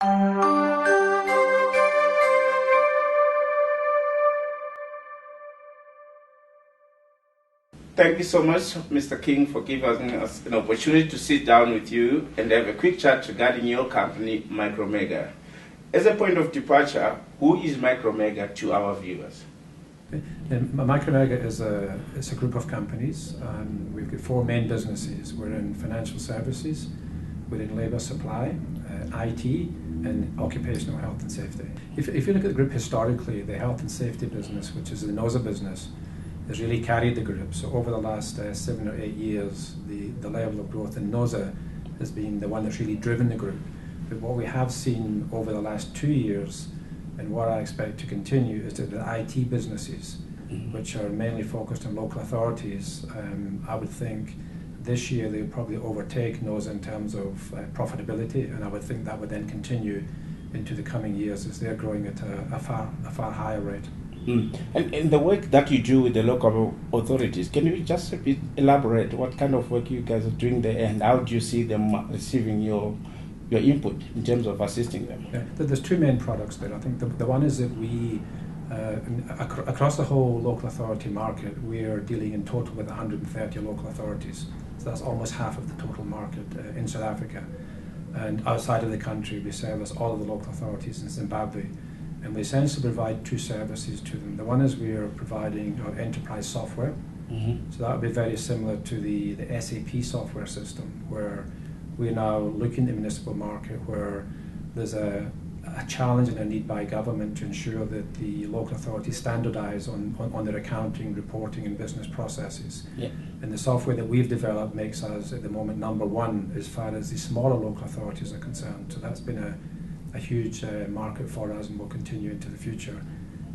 Thank you so much, Mr. King, for giving us an opportunity to sit down with you and have a quick chat regarding your company, MICROmega. As a point of departure, who is MICROmega to our viewers? MICROmega is a group of companies. We've got four main businesses. We're in financial services, we're in labour supply, IT, and occupational health and safety. If you look at the group historically, the health and safety business, which is the NOSA business, has really carried the group. So over the last 7 or 8 years, the level of growth in NOSA has been the one that's really driven the group. But what we have seen over the last 2 years, and what I expect to continue, is that the IT businesses, which are mainly focused on local authorities, I would think this year they'll probably overtake NOSA in terms of profitability, and I would think that would then continue into the coming years as they're growing at a far higher rate. And the work that you do with the local authorities, can you just a bit elaborate what kind of work you guys are doing there, and how do you see them receiving your input in terms of assisting them? Yeah, there's two main products there. I think the one is that we, across the whole local authority market, we're dealing in total with 130 local authorities. So that's almost half of the total market in South Africa. And outside of the country, we service all of the local authorities in Zimbabwe. And we essentially provide two services to them. The one is we are providing our enterprise software. So that would be very similar to the SAP software system, where we're now looking at the municipal market where there's a challenge and a need by government to ensure that the local authorities standardise on their accounting, reporting and business processes. Yeah. And the software that we've developed makes us at the moment number one as far as the smaller local authorities are concerned. So that's been a huge market for us and will continue into the future.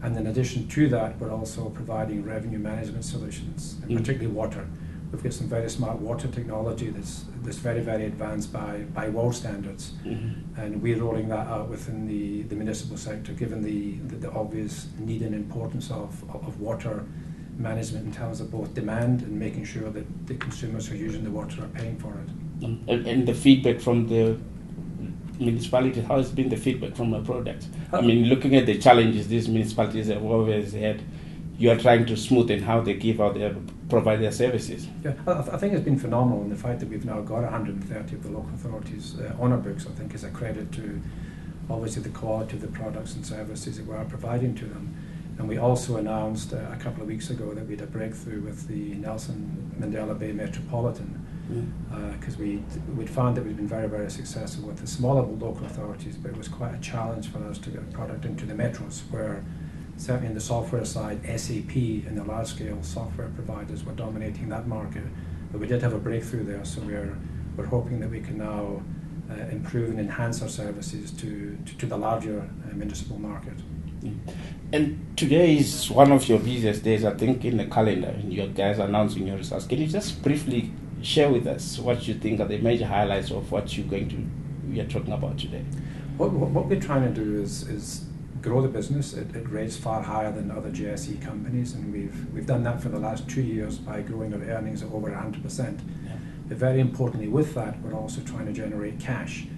And in addition to that, we're also providing revenue management solutions, and particularly water. We've got some very smart water technology that's very, very advanced by world standards. And we're rolling that out within the municipal sector, given the obvious need and importance of water management in terms of both demand and making sure that the consumers who are using the water are paying for it. And the feedback from the municipalities, how has been the feedback from the product? I mean, looking at the challenges these municipalities have always had, you are trying to smoothen how they provide their services. Yeah, I think it's been phenomenal, and the fact that we've now got 130 of the local authorities on our books, I think is a credit to obviously the quality of the products and services that we are providing to them. And we also announced a couple of weeks ago that we had a breakthrough with the Nelson Mandela Bay Metropolitan, because we'd found that we'd been very, very successful with the smaller local authorities, but it was quite a challenge for us to get a product into the metros, where certainly in the software side, SAP and the large-scale software providers were dominating that market. But we did have a breakthrough there, so we're hoping that we can now improve and enhance our services to the larger municipal market. And today is one of your busiest days, I think, in the calendar, and you guys are announcing your results. Can you just briefly share with us what you think are the major highlights of what we are talking about today? What we're trying to do is grow the business at rates far higher than other GSE companies, and we've done that for the last 2 years by growing our earnings at over 100%. But very importantly with that, we're also trying to generate cash.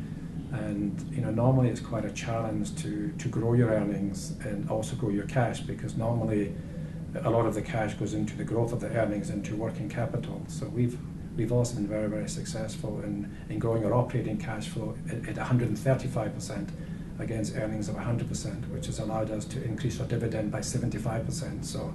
And normally it's quite a challenge to grow your earnings and also grow your cash, because normally a lot of the cash goes into the growth of the earnings, into working capital. So we've also been very, very successful in growing our operating cash flow at 135% against earnings of 100%, which has allowed us to increase our dividend by 75%. So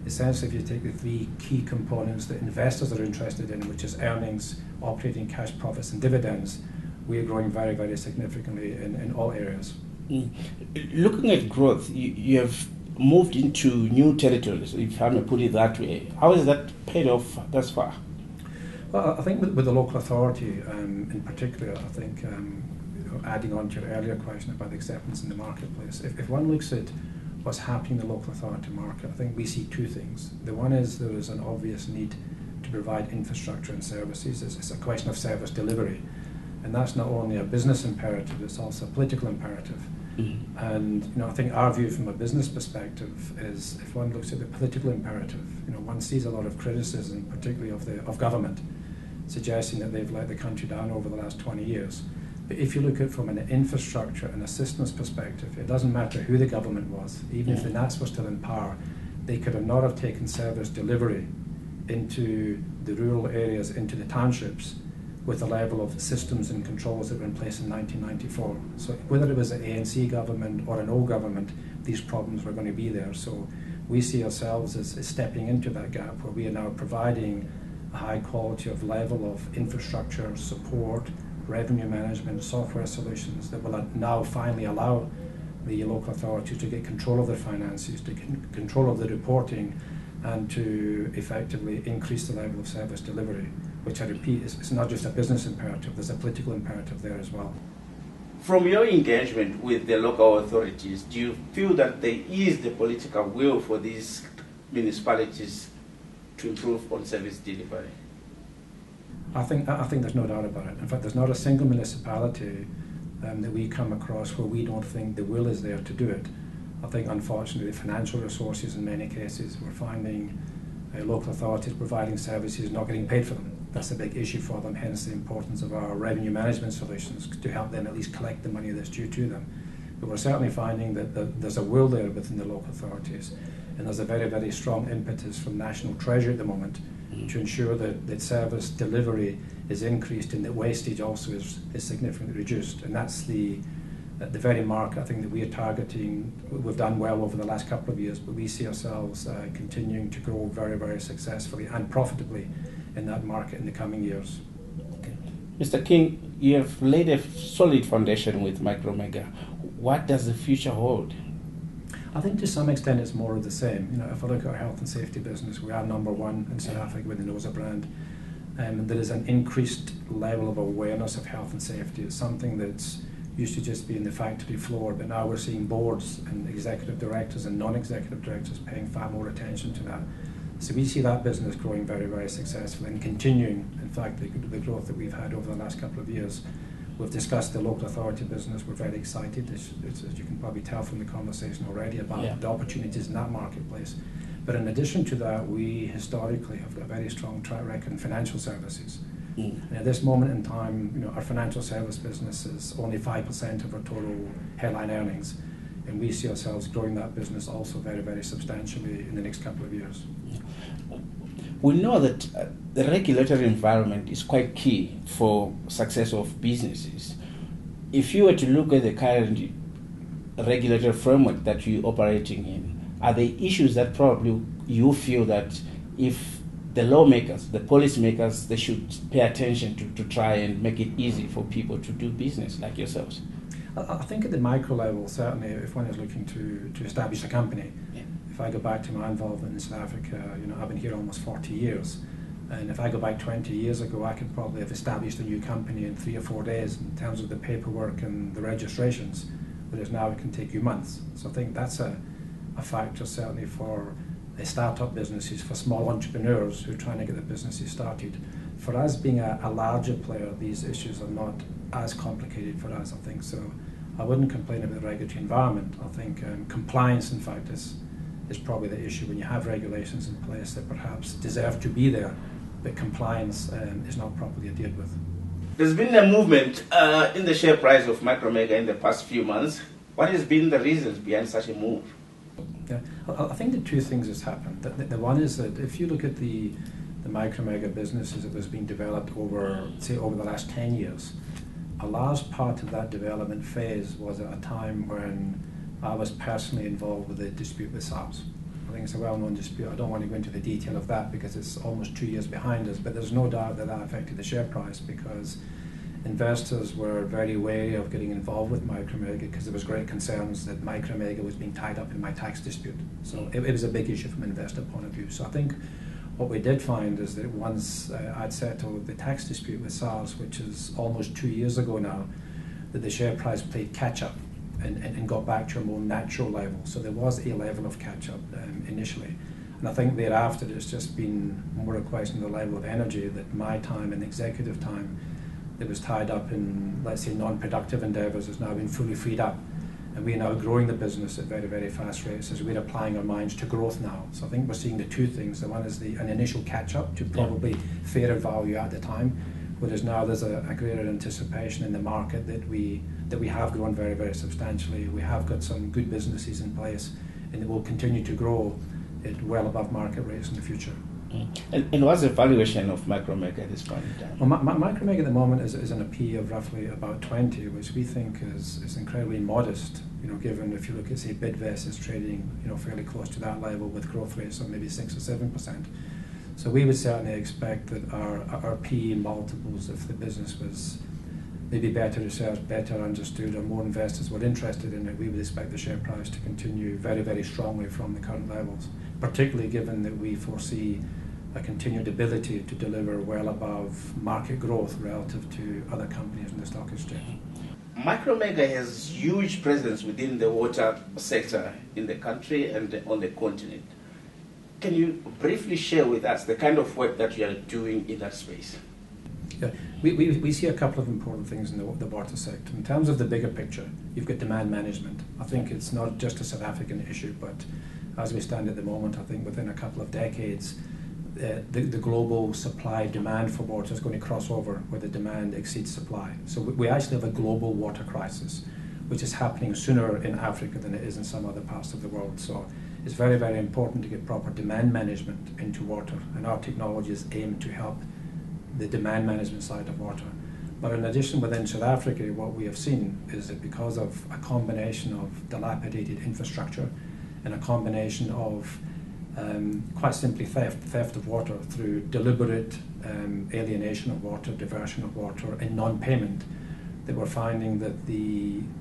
essentially, if you take the three key components that investors are interested in, which is earnings, operating cash profits and dividends, we are growing very, very significantly in all areas. Looking at growth, you have moved into new territories, if I may put it that way. How has that paid off thus far? Well, I think with the local authority in particular, I think adding on to your earlier question about the acceptance in the marketplace, if one looks at what's happening in the local authority market, I think we see two things. The one is there is an obvious need to provide infrastructure and services. It's a question of service delivery. And that's not only a business imperative, it's also a political imperative. And I think our view from a business perspective is, if one looks at the political imperative, one sees a lot of criticism, particularly of government, suggesting that they've let the country down over the last 20 years. But if you look at it from an infrastructure and a systems perspective, it doesn't matter who the government was. Even if the Nats were still in power, they could have not have taken service delivery into the rural areas, into the townships, with the level of systems and controls that were in place in 1994. So whether it was an ANC government or an old government, these problems were going to be there. So we see ourselves as stepping into that gap where we are now providing a high quality of level of infrastructure, support, revenue management, software solutions that will now finally allow the local authorities to get control of their finances, to get control of the reporting, and to effectively increase the level of service delivery, which I repeat, is not just a business imperative, there's a political imperative there as well. From your engagement with the local authorities, do you feel that there is the political will for these municipalities to improve on service delivery? I think there's no doubt about it. In fact, there's not a single municipality that we come across where we don't think the will is there to do it. I think, unfortunately, the financial resources in many cases, we're finding local authorities providing services not getting paid for them. That's a big issue for them, hence the importance of our revenue management solutions to help them at least collect the money that's due to them. But we're certainly finding that there's a will there within the local authorities, and there's a very, very strong impetus from National Treasury at the moment to ensure that service delivery is increased and that wastage also is significantly reduced. And that's the very market I think that we are targeting. We've done well over the last couple of years, but we see ourselves continuing to grow very, very successfully and profitably in that market in the coming years. Okay. Mr. King, you have laid a solid foundation with MICROmega. What does the future hold? I think to some extent it's more of the same. You know, if I look at our health and safety business, we are number one in South Africa with the NOSA brand. And there is an increased level of awareness of health and safety. It's something that's used to just be in the factory floor, but now we're seeing boards and executive directors and non-executive directors paying far more attention to that. So we see that business growing very, very successfully and continuing, in fact, the growth that we've had over the last couple of years. We've discussed the local authority business. We're very excited, as you can probably tell from the conversation already, about the opportunities in that marketplace. But in addition to that, we historically have a very strong track record in financial services. And at this moment in time, you know, our financial service business is only 5% of our total headline earnings. And we see ourselves growing that business also very, very substantially in the next couple of years. We know that the regulatory environment is quite key for success of businesses. If you were to look at the current regulatory framework that you're operating in, are there issues that probably you feel that if the lawmakers, the policymakers, they should pay attention to try and make it easy for people to do business like yourselves? I think at the micro level, certainly, if one is looking to establish a company, if I go back to my involvement in South Africa, you know, I've been here almost 40 years. And if I go back 20 years ago, I could probably have established a new company in 3 or 4 days in terms of the paperwork and the registrations, whereas now it can take you months. So I think that's a factor certainly for startup businesses, for small entrepreneurs who are trying to get their businesses started. For us being a larger player, these issues are not as complicated for us, I think. So I wouldn't complain about the regulatory environment. I think compliance, in fact, is probably the issue when you have regulations in place that perhaps deserve to be there, but compliance is not properly adhered with. There's been a movement in the share price of MICROmega in the past few months. What has been the reasons behind such a move? Yeah, I think the two things that's happened. The one is that if you look at the MICROmega businesses that has been developed over the last 10 years, a large part of that development phase was at a time when I was personally involved with the dispute with SARS. I think it's a well-known dispute. I don't want to go into the detail of that because it's almost 2 years behind us, but there's no doubt that affected the share price because investors were very wary of getting involved with MICROmega because there was great concerns that MICROmega was being tied up in my tax dispute. So it was a big issue from an investor point of view. So I think what we did find is that once I'd settled the tax dispute with SARS, which is almost 2 years ago now, that the share price played catch-up and got back to a more natural level. So there was a level of catch-up initially. And I think thereafter there's just been more a question of the level of energy that my time and executive time that was tied up in, let's say, non-productive endeavours has now been fully freed up. And we're now growing the business at very, very fast rates as we're applying our minds to growth now. So I think we're seeing the two things. The one is an initial catch-up to probably fairer value at the time, whereas now there's a greater anticipation in the market that we have grown very, very substantially. We have got some good businesses in place, and it will continue to grow at well above market rates in the future. And what's the valuation of MICROmega at this point in time? Well, MICROmega at the moment is an P of roughly about 20, which we think is incredibly modest, given if you look at, say, Bidvest is trading, fairly close to that level with growth rates of maybe 6 or 7%. So we would certainly expect that our PE multiples, if the business was maybe better researched, better understood, or more investors were interested in it, we would expect the share price to continue very, very strongly from the current levels, particularly given that we foresee a continued ability to deliver well above market growth relative to other companies in the stock exchange. MICROmega has huge presence within the water sector in the country and on the continent. Can you briefly share with us the kind of work that you are doing in that space? Yeah, we see a couple of important things in the water sector. In terms of the bigger picture, you've got demand management. I think it's not just a South African issue, but as we stand at the moment, I think within a couple of decades, the global supply-demand for water is going to cross over where the demand exceeds supply. So we actually have a global water crisis, which is happening sooner in Africa than it is in some other parts of the world. So it's very, very important to get proper demand management into water, and our technology is aimed to help the demand management side of water. But in addition, within South Africa, what we have seen is that because of a combination of dilapidated infrastructure and a combination of quite simply theft of water through deliberate alienation of water, diversion of water, and non-payment, that we're finding that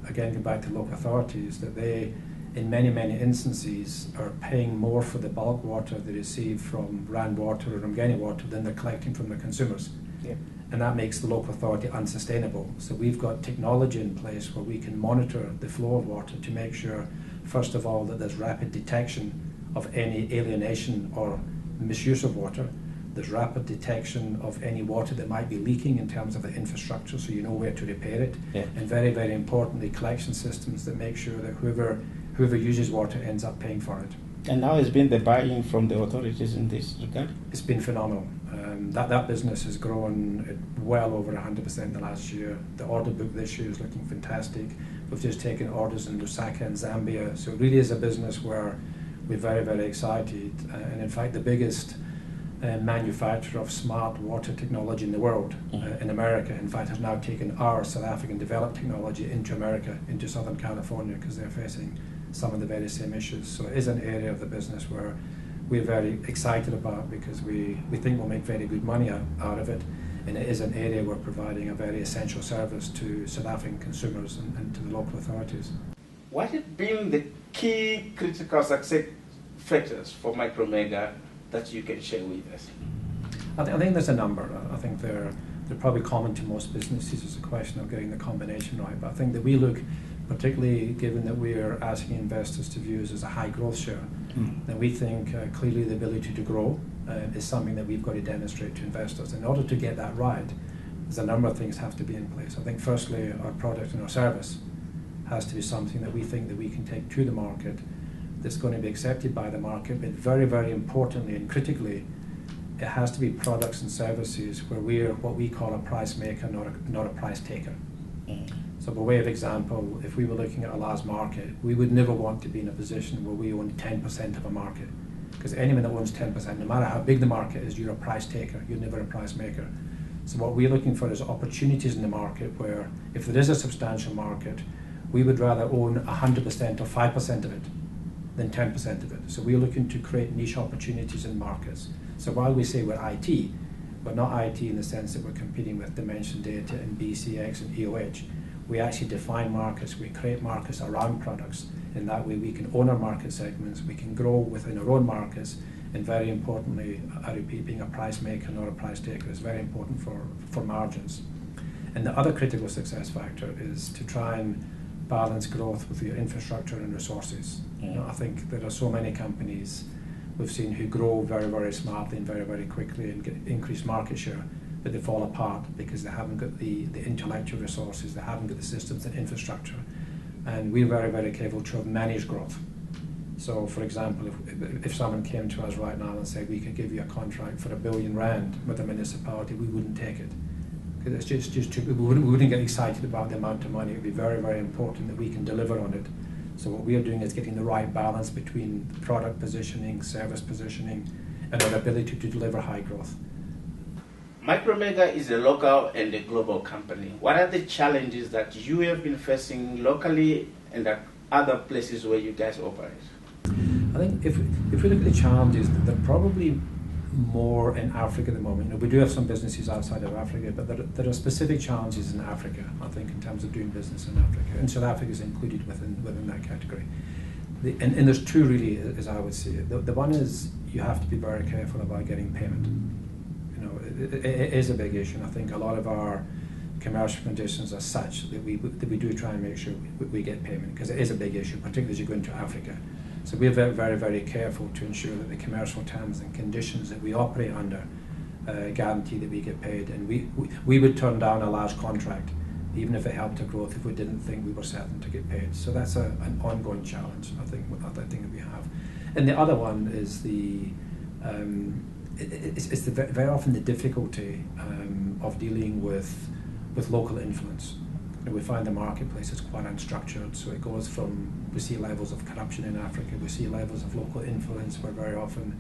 again, going back to local authorities, that they, in many, many instances, are paying more for the bulk water they receive from Rand Water or Umgeni Water than they're collecting from their consumers. Yeah. And that makes the local authority unsustainable. So we've got technology in place where we can monitor the flow of water to make sure, first of all, that there's rapid detection of any alienation or misuse of water. There's rapid detection of any water that might be leaking in terms of the infrastructure, so you know where to repair it. Yeah. And very, very importantly, collection systems that make sure that whoever uses water ends up paying for it. And how has been the buy-in from the authorities in this regard? It's been phenomenal. That business has grown at well over 100% in the last year. The order book this year is looking fantastic. We've just taken orders in Lusaka and Zambia, so it really is a business where we're very, very excited. And in fact, the biggest manufacturer of smart water technology in the world, in America, in fact, has now taken our South African developed technology into America, into Southern California, because they're facing some of the very same issues. So it is an area of the business where we're very excited about, because we think we'll make very good money out of it, and it is an area we're providing a very essential service to South African consumers and to the local authorities. What have been the key critical success factors for MICROmega that you can share with us? I think there's a number. I think they're probably common to most businesses. It's a question of getting the combination right. But I think that we look, particularly given that we are asking investors to view us as a high growth share, then we think clearly the ability to grow is something that we've got to demonstrate to investors. In order to get that right, there's a number of things have to be in place. I think firstly, our product and our service has to be something that we think that we can take to the market, that's going to be accepted by the market, but very, very importantly and critically, it has to be products and services where we're what we call a price maker, not a price taker. So by way of example, if we were looking at a large market, we would never want to be in a position where we own 10% of a market, because anyone that owns 10%, no matter how big the market is, you're a price taker, you're never a price maker. So what we're looking for is opportunities in the market where, if there is a substantial market, we would rather own 100% or 5% of it than 10% of it. So we're looking to create niche opportunities in markets. So while we say we're IT, we're not IT in the sense that we're competing with Dimension Data and BCX and EOH. We actually define markets, we create markets around products. In that way we can own our market segments, we can grow within our own markets, and very importantly, I repeat, being a price maker, not a price taker, is very important for margins. And the other critical success factor is to try and balance growth with your infrastructure and resources. I think there are so many companies we've seen who grow very, very smartly and very, very quickly and get increased market share, but they fall apart because they haven't got the intellectual resources, they haven't got the systems and infrastructure. And we're very, very careful to manage growth. So for example, if someone came to us right now and said we could give you a contract for R1 billion with a municipality, we wouldn't take it. Because it's just too, we wouldn't get excited about the amount of money. It would be very, very important that we can deliver on it. So what we are doing is getting the right balance between product positioning, service positioning, and our ability to deliver high growth. MICROmega is a local and a global company. What are the challenges that you have been facing locally and at other places where you guys operate? I think if we look at the challenges, they're probably more in Africa at the moment. You know, we do have some businesses outside of Africa, but there are specific challenges in Africa, I think, in terms of doing business in Africa. And South Africa is included within that category. And there's two really, as I would see it. The one is you have to be very careful about getting payment. You know, it is a big issue, and I think a lot of our commercial conditions are such that we do try and make sure we get payment, because it is a big issue, particularly as you go into Africa. So we're very, very, very careful to ensure that the commercial terms and conditions that we operate under guarantee that we get paid. And we would turn down a large contract, even if it helped our growth, if we didn't think we were certain to get paid. So that's an ongoing challenge, I think that we have. And the other one is it's very often the difficulty of dealing with local influence. And we find the marketplace is quite unstructured, so it goes from, we see levels of corruption in Africa, we see levels of local influence, where very often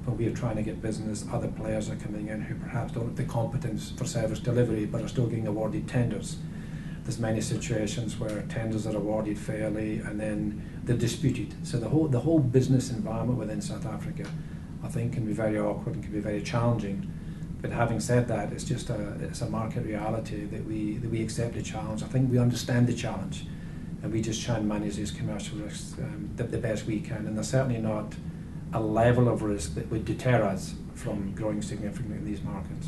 when we are trying to get business, other players are coming in who perhaps don't have the competence for service delivery but are still getting awarded tenders. There's many situations where tenders are awarded fairly and then they're disputed. So the whole business environment within South Africa, I think, can be very awkward and can be very challenging. But having said that, it's just it's a market reality that we accept the challenge. I think we understand the challenge, and we just try and manage these commercial risks the best we can. And there's certainly not a level of risk that would deter us from growing significantly in these markets.